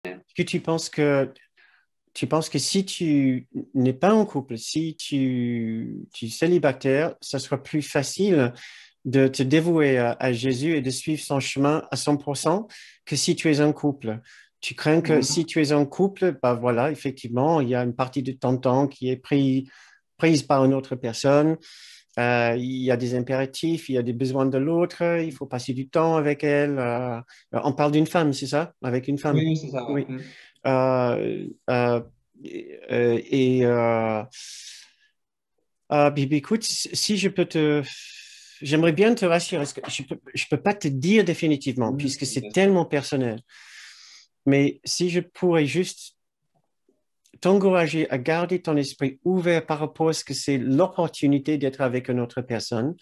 que tu penses que si tu n'es pas en couple, si tu es célibataire, ça sera plus facile de te dévouer à Jésus et de suivre son chemin à 100% que si tu es en couple. Tu crains que si tu es en couple, bah voilà, effectivement, il y a une partie de ton temps qui est prise par une autre personne. Il y a des impératifs, il y a des besoins de l'autre, il faut passer du temps avec elle. On parle d'une femme, c'est ça? Avec une femme. Oui, oui, c'est ça, ouais. Oui. Euh, euh, et écoute, si je peux j'aimerais bien te rassurer, parce que je peux pas te dire définitivement, puisque c'est Bien sûr. tellement personnel. Mais si je pourrais juste t'encourager à garder ton esprit ouvert par rapport à ce que c'est l'opportunité d'être avec une autre personne,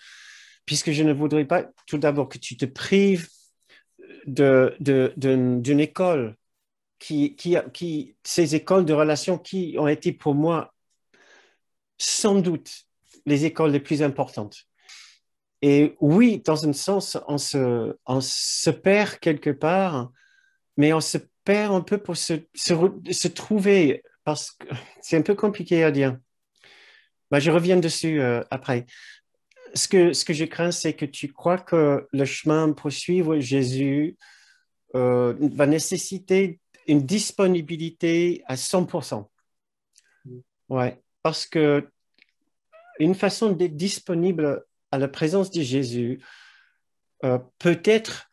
puisque je ne voudrais pas tout d'abord que tu te prives d'une école ces écoles de relations qui ont été pour moi sans doute les écoles les plus importantes. Et oui, dans un sens, on se perd quelque part, mais on se perd un peu pour se trouver, parce que c'est un peu compliqué à dire. Ben, je reviens dessus après. Ce que je crains, c'est que tu crois que le chemin pour suivre Jésus va nécessiter une disponibilité à 100%. Ouais, parce que une façon d'être disponible à la présence de Jésus peut être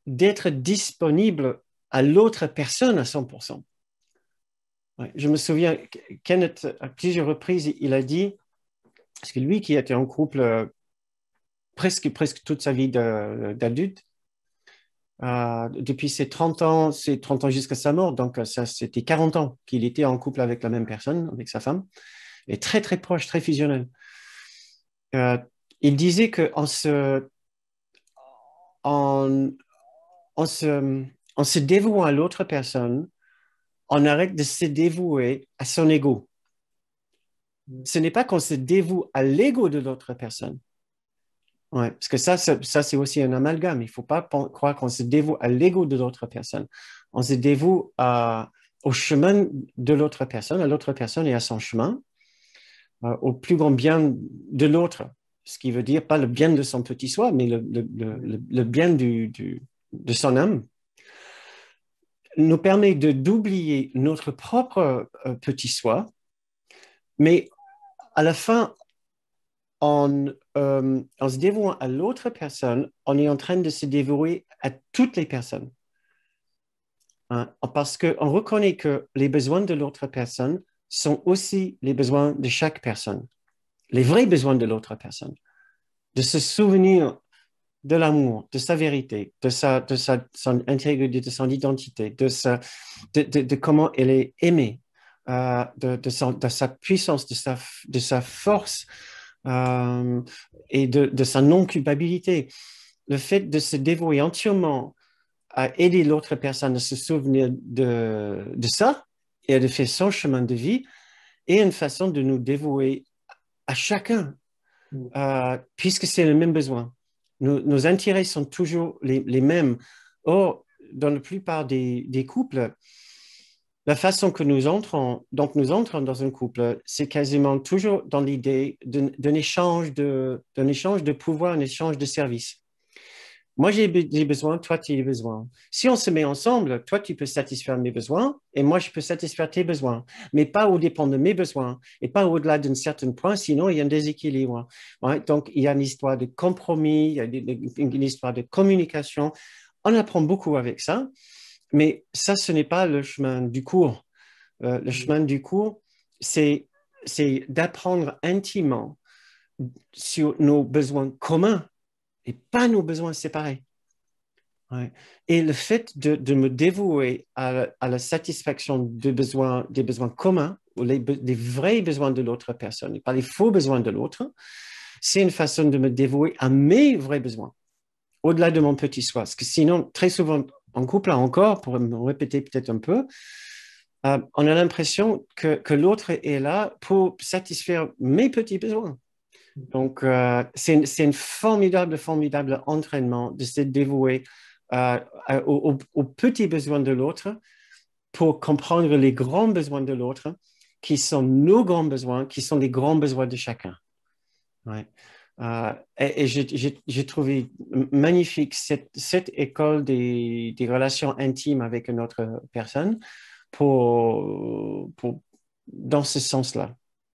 d'être disponible à l'autre personne à 100%. Ouais, je me souviens, Kenneth, à plusieurs reprises, il a dit, parce que lui qui était en couple presque toute sa vie d'adulte, depuis ses 30 ans jusqu'à sa mort, donc ça, c'était 40 ans qu'il était en couple avec la même personne, avec sa femme, et très, très proche, très fusionnel. Euh, il disait en, en se, en se dévouant à l'autre personne, on arrête de se dévouer à son ego. Ce n'est pas qu'on se dévoue à l'ego de l'autre personne. Ouais, parce que ça c'est aussi un amalgame. Il ne faut pas croire qu'on se dévoue à l'ego de l'autre personne. On se dévoue au chemin de l'autre personne, à l'autre personne et à son chemin, au plus grand bien de l'autre. Ce qui veut dire pas le bien de son petit soi, mais le bien de son âme, nous permet d'oublier notre propre petit soi, mais à la fin, en se dévouant à l'autre personne, on est en train de se dévouer à toutes les personnes. Hein, parce qu'on reconnaît que les besoins de l'autre personne sont aussi les besoins de chaque personne, les vrais besoins de l'autre personne, de se souvenir de l'amour, de sa vérité, son intégrité, de son identité, de comment elle est aimée, de sa puissance, de sa force et de sa non-culpabilité. Le fait de se dévouer entièrement à aider l'autre personne à se souvenir de ça et de faire son chemin de vie est une façon de nous dévouer à chacun, puisque c'est le même besoin. Nos intérêts sont toujours les mêmes. Or, dans la plupart des couples, la façon que nous entrons dans un couple, c'est quasiment toujours dans l'idée d'un échange de pouvoir, un échange de service. Moi, j'ai besoin, toi, tu as besoin. Si on se met ensemble, toi, tu peux satisfaire mes besoins et moi, je peux satisfaire tes besoins, mais pas au dépend de mes besoins et pas au-delà d'un certain point, sinon il y a un déséquilibre. Ouais, donc, il y a une histoire de compromis, il y a une histoire de communication. On apprend beaucoup avec ça, mais ça, ce n'est pas le chemin du cours. Le chemin du cours, c'est, c'est d'apprendre intimement sur nos besoins communs et pas nos besoins séparés. Ouais. Et le fait de me dévouer à la satisfaction des besoins communs, ou des vrais besoins de l'autre personne, et pas les faux besoins de l'autre, c'est une façon de me dévouer à mes vrais besoins, au-delà de mon petit soi. Parce que sinon, très souvent, en couple, là encore, pour me répéter peut-être un peu, on a l'impression que l'autre est là pour satisfaire mes petits besoins. Donc, c'est un formidable, formidable entraînement de se dévouer aux petits besoins de l'autre pour comprendre les grands besoins de l'autre, qui sont nos grands besoins, qui sont les grands besoins de chacun. Ouais. Et j'ai trouvé magnifique cette école des relations intimes avec une autre personne dans ce sens-là.